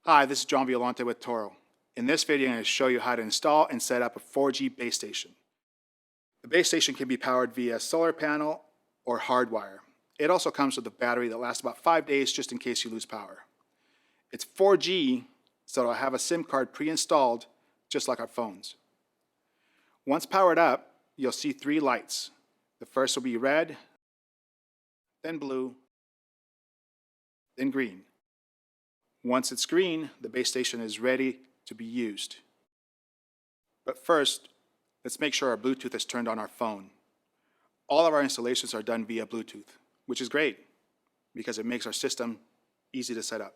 Hi, this is John Violante with Toro. In this video, I'm going to show you how to install and set up a 4G base station. The base station can be powered via solar panel or hardwire. It also comes with a battery that lasts about 5 days just in case you lose power. It's 4G, so it'll have a SIM card pre-installed just like our phones. Once powered up, you'll see 3 lights. The first will be red, then blue, then green. Once it's green, the base station is ready to be used. But first, let's make sure our Bluetooth is turned on our phone. All of our installations are done via Bluetooth, which is great because it makes our system easy to set up.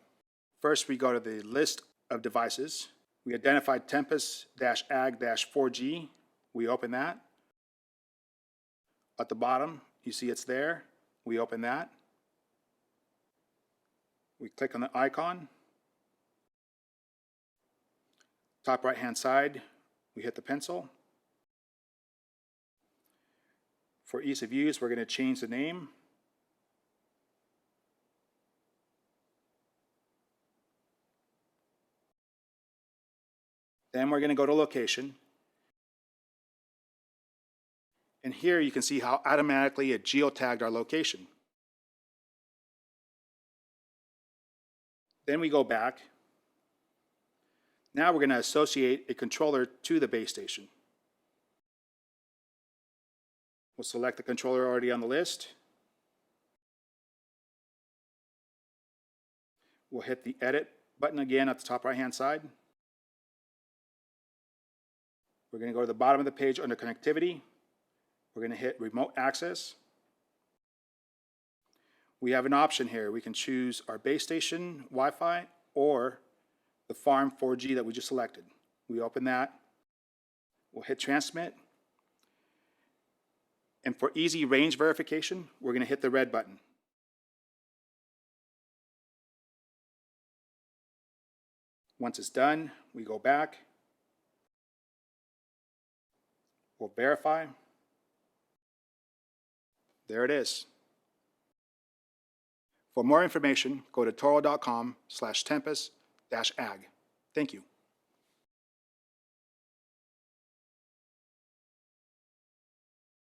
First, we go to the list of devices. We identify Tempus-Ag-4G. We open that. At the bottom, you see it's there. We open that. We click on the icon. Top right-hand side, we hit the pencil. For ease of use, we're going to change the name. Then we're going to go to location. And here you can see how automatically it geotagged our location. Then we go back. Now we're going to associate a controller to the base station. We'll select the controller already on the list. We'll hit the edit button again at the top right-hand side. We're going to go to the bottom of the page under connectivity. We're going to hit remote access. We have an option here. We can choose our base station Wi-Fi or the farm 4G that we just selected. We open that. We'll hit transmit. And for easy range verification, we're going to hit the red button. Once it's done, we go back. We'll verify. There it is. For more information, go to toro.com/tempus-ag. Thank you.